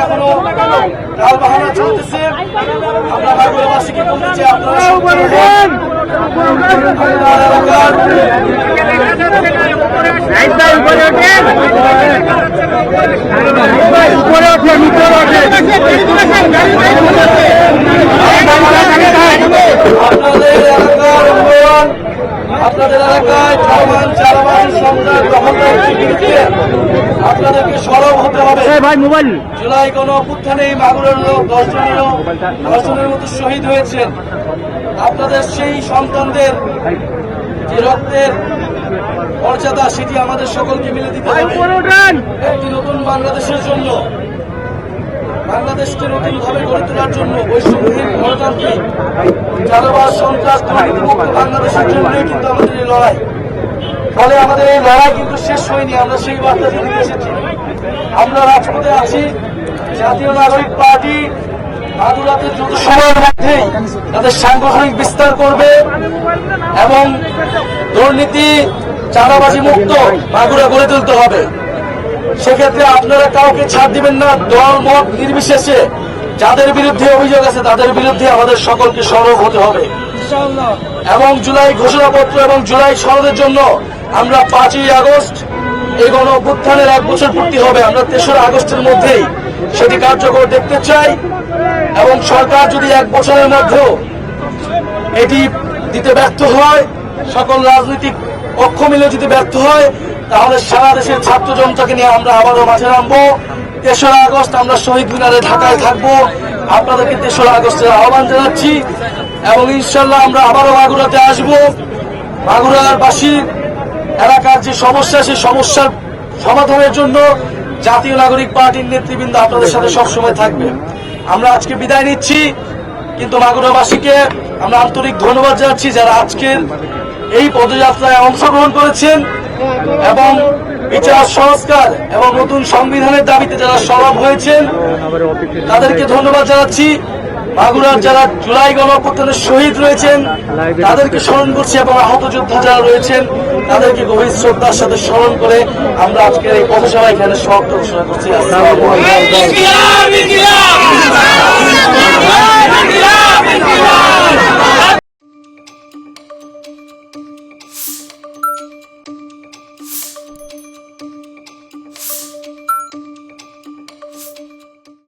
এখনো কাল বাহানা চলতেছে। আমরা মাগুরাবাসীকে বলতে চাই, আপনারা আপনাদের এলাকায় চালাবাসী সন্ত্রাস দখলদারির বিরুদ্ধে আপনাদেরকে সরব হতে হবে। জুলাই গণ অভ্যুত্থানে মাগুরার লোক 10 জনের মতো শহীদ হয়েছেন। আপনাদের সেই সন্তানদের যে রক্তের মর্যাদা সেটি আমাদের সকলকে মিলে দিতে হবে। একটি নতুন বাংলাদেশের জন্য, বাংলাদেশকে নতুন ভাবে গড়ে তোলার জন্য, বৈষম্যহীন গণতান্ত্রিক চাঁদাবাজ সন্ত্রাস দুর্নীতিমুক্ত বাংলাদেশের জন্যই কিন্তু আমাদের এই লড়াই। ফলে আমাদের এই লড়াই কিন্তু শেষ হয়নি, আমরা সেই বার্তা দিয়ে এসেছি। আমরা রাজপথে আছি। জাতীয় নাগরিক পার্টি মাগুরাতে দ্রুত সময়ের মধ্যেই তাদের সাংগঠনিক বিস্তার করবে এবং দুর্নীতি চাঁদাবাজি মুক্ত মাগুরা গড়ে তুলতে হবে। সেক্ষেত্রে আপনারা কাউকে ছাড় দিবেন না, দল মত নির্বিশেষে যাদের বিরুদ্ধে অভিযোগ আছে তাদের বিরুদ্ধে আমাদের সকলকে সরব হতে হবে। এবং জুলাই ঘোষণাপত্র এবং জুলাই সনদের জন্য আমরা 5ই আগস্ট এই গণ অভ্যুত্থানের 1 বছর পূর্তি হবে, আমরা 3রা আগস্টের মধ্যেই সেটি কার্যকর দেখতে চাই। এবং সরকার যদি 1 বছরের মধ্যেও এটি দিতে ব্যর্থ হয়, সকল রাজনৈতিক পক্ষ মিলে যদি ব্যর্থ হয়, তাহলে সারা দেশের ছাত্র জনতাকে নিয়ে আমরা আবারও মাঠে নামবো। 3রা আগস্ট আমরা শহীদ মিনারে ঢাকায় থাকবো। আপনাদেরকে 3রা আগস্টের আহ্বান জানাচ্ছি এবং ইনশাল্লাহ আমরা আবারও মাগুরাতে আসবো। মাগুরাবাসী এলাকার যে সমস্যা, সেই সমস্যার সমাধানের জন্য জাতীয় নাগরিক পার্টির নেতৃবৃন্দ আপনাদের সাথে সবসময় থাকবে। আমরা আজকে বিদায় নিচ্ছি, কিন্তু মাগুরাবাসীকে আমরা আন্তরিক ধন্যবাদ জানাচ্ছি যারা আজকের এই পদযাত্রায় অংশগ্রহণ করেছেন এবং বিচার সংস্কার এবং নতুন সংবিধানের দাবিতে যারা সরব হয়েছেন তাদেরকে ধন্যবাদ জানাচ্ছি। মাগুরার যারা জুলাই গণ অভ্যুত্থানে শহীদ রয়েছেন তাদেরকে স্মরণ করছি এবং আহত যোদ্ধা যারা রয়েছেন তাদেরকে গভীর শ্রদ্ধার সাথে স্মরণ করে আমরা আজকের এই পথসভা এখানে সমাপ্ত ঘোষণা করছি। আসসালামু আলাইকুম।